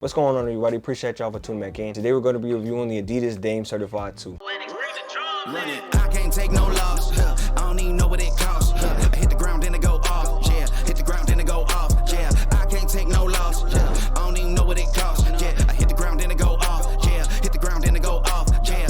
What's going on, everybody? Appreciate y'all for tuning back in. Today we're going to be reviewing the Adidas Dame Certified 2. I can't take no loss. I don't even know what it costs. I hit the ground, then it go off. Yeah, hit the ground, then it go off. Yeah, I can't take no loss. I don't even know what it costs. Yeah, I hit the ground, then it go off. Yeah, hit the ground, then it go off. Yeah.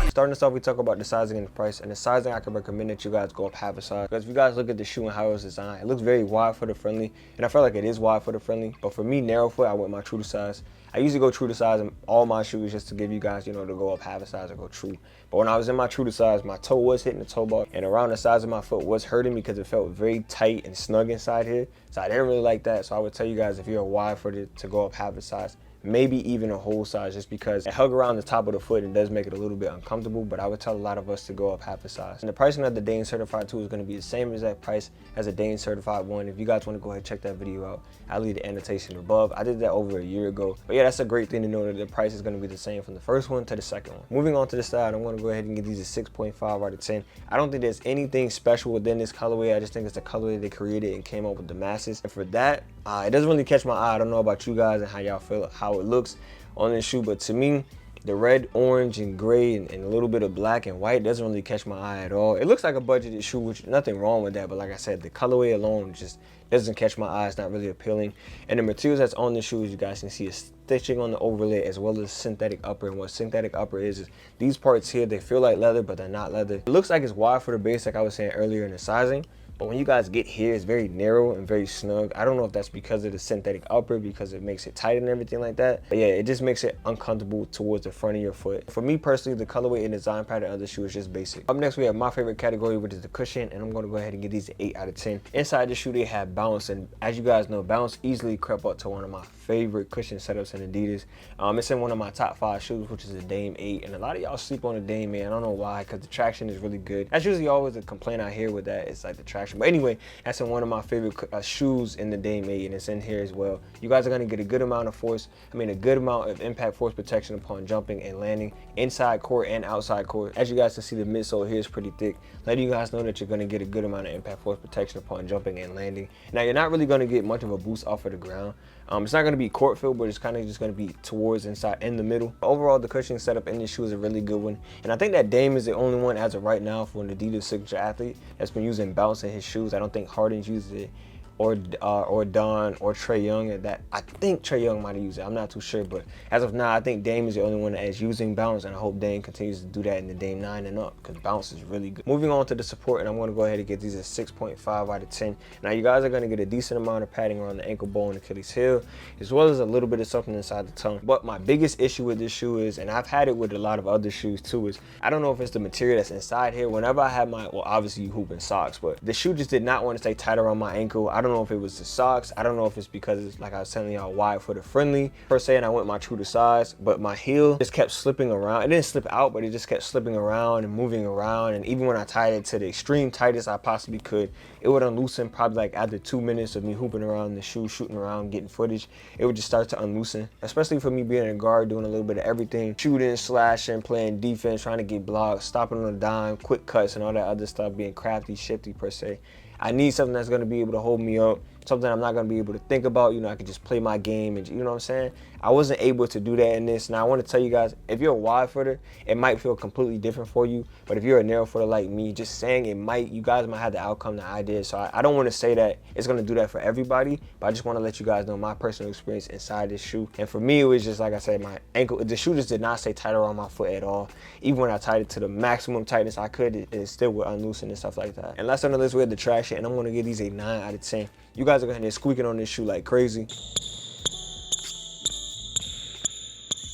Starting us off, we talk about the sizing and the price. And the sizing, I can recommend that you guys go up half a size. Because if you guys look at the shoe and how it was designed, it looks very wide foot friendly. And I feel like it is wide foot friendly. But for me, narrow foot, I went my true to size. I usually go true to size in all my shoes just to give you guys, to go up half a size or go true. But when I was in my true to size, my toe was hitting the toe bar, and around the size of my foot was hurting me because it felt very tight and snug inside here. So I didn't really like that. So I would tell you guys, if you're wide footed, to go up half a size, maybe even a whole size, just because it hug around the top of the foot and does make it a little bit uncomfortable. But I would tell a lot of us to go up half a size. And the pricing of the Dame Certified 2 is going to be the same exact price as a Dame Certified 1. If you guys want to go ahead and check that video out, I'll leave the annotation above. I did that over a year ago. But yeah, that's a great thing to know, that the price is going to be the same from the first one to the second one. Moving on to the style, I'm going to go ahead and give these a 6.5 out of 10. I don't think there's anything special within this colorway. I just think it's the colorway they created and came up with the masses. And for that, it doesn't really catch my eye. I don't know about you guys and how y'all feel, how it looks on this shoe, but to me, the red, orange, and gray, and a little bit of black and white doesn't really catch my eye at all. It looks like a budgeted shoe, which nothing wrong with that, but like I said, the colorway alone just doesn't catch my eye. It's not really appealing. And the materials that's on the shoe, as you guys can see, is stitching on the overlay as well as synthetic upper. And what synthetic upper is these parts here, they feel like leather, but they're not leather. It looks like it's wide for the base, like I was saying earlier in the sizing. But when you guys get here, it's very narrow and very snug. I don't know if that's because of the synthetic upper, because it makes it tight and everything like that. But yeah, it just makes it uncomfortable towards the front of your foot. For me personally, the colorway and design pattern of the shoe is just basic. Up next, we have my favorite category, which is the cushion. And I'm going to go ahead and give these an 8 out of 10. Inside the shoe, they have bounce. And as you guys know, bounce easily crept up to one of my favorite cushion setups in Adidas. It's in one of my top 5 shoes, which is a Dame 8. And a lot of y'all sleep on the Dame 8. I don't know why, because the traction is really good. That's usually always a complaint I hear with that. It's like the traction. But anyway, that's in one of my favorite shoes in the Dame 8, and it's in here as well. You guys are going to get a good amount of force, a good amount of impact force protection upon jumping and landing inside court and outside court. As you guys can see, the midsole here is pretty thick, letting you guys know that you're going to get a good amount of impact force protection upon jumping and landing. Now, you're not really going to get much of a boost off of the ground. It's not going to be court feel, but it's kind of just going to be towards inside in the middle. Overall, the cushioning setup in this shoe is a really good one, and I think that Dame is the only one as of right now for an Adidas signature athlete that's been using bounce in his shoes. I don't think Harden's uses it, or Don or Trae Young. At that, I think Trae Young might have used it. I'm not too sure, but as of now, I think Dame is the only one that is using bounce, and I hope Dame continues to do that in the Dame 9 and up, because bounce is really good. Moving on to the support, and I'm going to go ahead and get these at 6.5 out of 10. Now, you guys are going to get a decent amount of padding around the ankle bone and Achilles heel, as well as a little bit of something inside the tongue. But my biggest issue with this shoe is, and I've had it with a lot of other shoes too, is I don't know if it's the material that's inside here. Whenever I had my, well, obviously you hoop in socks, but the shoe just did not want to stay tight around my ankle. I don't know if it was the socks. I don't know if it's because it's, like I was telling y'all, wide footed friendly per se, and I went my true to size, but my heel just kept slipping around. It didn't slip out, but it just kept slipping around and moving around. And even when I tied it to the extreme tightest I possibly could, it would unloosen probably like after 2 minutes of me hooping around the shoe, shooting around, getting footage. It would just start to unloosen, especially for me being a guard, doing a little bit of everything, shooting, slashing, playing defense, trying to get blocks, stopping on a dime, quick cuts, and all that other stuff, being crafty, shifty per se. I need something that's going to be able to hold me up, something I'm not going to be able to think about. I can just play my game, and you know what I'm saying? I wasn't able to do that in this. Now, I want to tell you guys, if you're a wide footer, it might feel completely different for you. But if you're a narrow footer like me, just saying you guys might have the outcome that I did. So I don't want to say that it's going to do that for everybody, but I just want to let you guys know my personal experience inside this shoe. And for me, it was just, like I said, my ankle, the shoe just did not stay tight around my foot at all. Even when I tied it to the maximum tightness I could, it still would unloosen and stuff like that. And last on the list, we had the traction, and I'm going to give these a 9 out of 10. You guys are going to be squeaking on this shoe like crazy.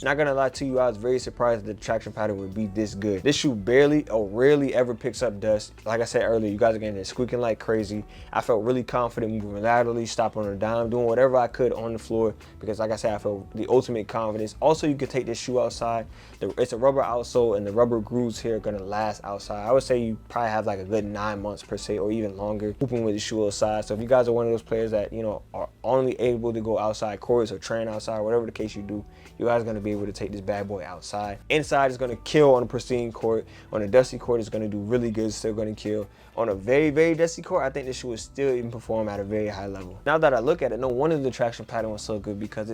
Not gonna lie to you, I was very surprised that the traction pattern would be this good. This shoe barely or rarely ever picks up dust. Like I said earlier, you guys are getting it squeaking like crazy. I felt really confident moving laterally, stopping on a dime, doing whatever I could on the floor, because like I said, I felt the ultimate confidence. Also, you could take this shoe outside. It's a rubber outsole, and the rubber grooves here are gonna last outside. I would say you probably have like a good 9 months per se, or even longer, hooping with the shoe outside. So if you guys are one of those players that, are only able to go outside courts or train outside, whatever the case you do, you guys are gonna be able to take this bad boy outside. Inside is gonna kill on a pristine court. On a dusty court, it's gonna do really good, still gonna kill. On a very, very dusty court, I think this shoe will still even perform at a very high level. Now that I look at it, no wonder the traction pattern was so good, because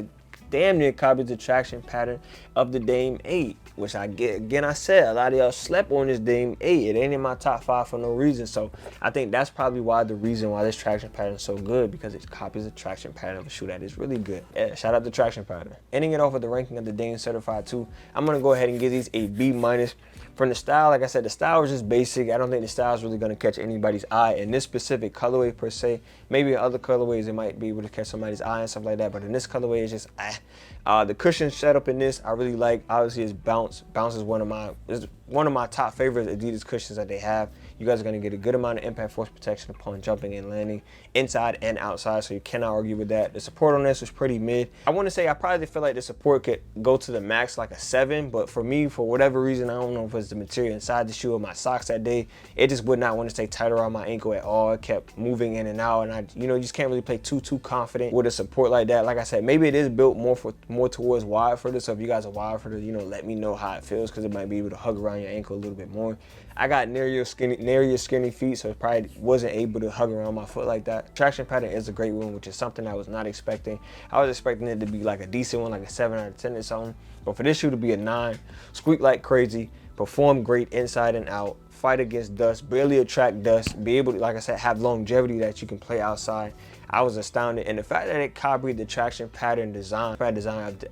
damn near copies the traction pattern of the Dame 8, which I get, again, I said, a lot of y'all slept on this Dame 8. It ain't in my top 5 for no reason. So I think that's probably the reason why this traction pattern is so good, because it copies the traction pattern of a shoe that is really good. Yeah, shout out to traction pattern. Ending it off with the ranking of the Dame Certified 2, I'm gonna go ahead and give these a B-. From the style, like I said, the style is just basic. I don't think the style is really gonna catch anybody's eye in this specific colorway per se. Maybe in other colorways it might be able to catch somebody's eye and stuff like that, but in this colorway it's just the cushion setup in this I really like. Obviously it's bounce is one of my top favorite Adidas cushions that they have. You guys are going to get a good amount of impact force protection upon jumping and landing inside and outside, so you cannot argue with that. The support on this was pretty mid. I want to say I probably feel like the support could go to the max like a 7, but for me, for whatever reason, I don't know if it's the material inside the shoe or my socks that day, it just would not want to stay tight around my ankle at all. It kept moving in and out, and I, you just can't really play too confident with a support like that. Like I said, maybe it is built more towards wide footed, so if you guys are wide footed, let me know how it feels, because it might be able to hug around your ankle a little bit more. I got near your skinny feet, so it probably wasn't able to hug around my foot like that. Traction pattern is a great one, which is something I was not expecting. I was expecting it to be like a decent one, like a 7 out of 10 or something. But for this shoe to be a 9, squeak like crazy, perform great inside and out, fight against dust, barely attract dust, be able to, like I said, have longevity that you can play outside. I was astounded. And the fact that it copied the traction pattern design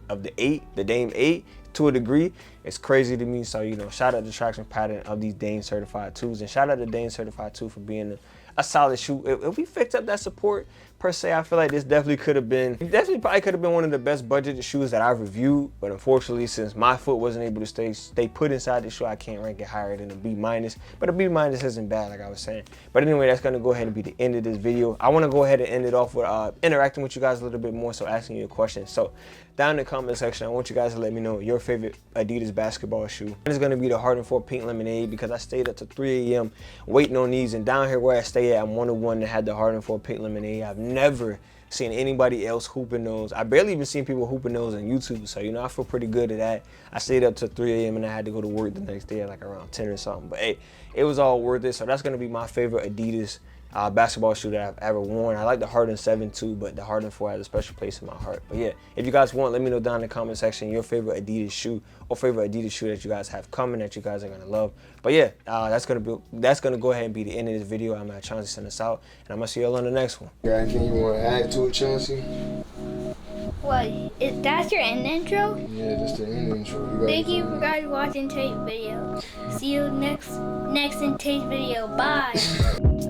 of the Dame 8 to a degree, it's crazy to me. So, shout out to traction pattern of these Dame Certified 2s, and shout out to Dame Certified 2 for being a solid shoe. If we fixed up that support per se, I feel like this definitely probably could have been one of the best budgeted shoes that I've reviewed. But unfortunately, since my foot wasn't able to stay put inside the shoe, I can't rank it higher than a B-. But a B- isn't bad, like I was saying. But anyway, that's gonna go ahead and be the end of this video. I want to go ahead and end it off with interacting with you guys a little bit more, so asking you a question. So down in the comment section, I want you guys to let me know your favorite Adidas basketball shoe. It's gonna be the Harden 4 Pink Lemonade, because I stayed up to 3 a.m. waiting on these, and down here where I stay at, I'm one of one that had the Harden 4 Pink Lemonade. I've never seen anybody else hooping those. I barely even seen people hooping those on YouTube, so I feel pretty good at that. I stayed up to 3 a.m. and I had to go to work the next day at like around 10 or something, but hey, it was all worth it. So that's gonna be my favorite Adidas basketball shoe that I've ever worn. I like the Harden 7 too, but the Harden 4 has a special place in my heart. But yeah, if you guys want, let me know down in the comment section your favorite Adidas shoe or favorite Adidas shoe that you guys have coming that you guys are gonna love. But yeah, that's gonna go ahead and be the end of this video. I'm gonna Chauncey send us out, and I'm gonna see y'all on the next one. Got anything you want to add to it, Chauncey? What? That's your end intro? Yeah, that's the end intro. Thank you for guys watching today's video. See you next in today's video. Bye.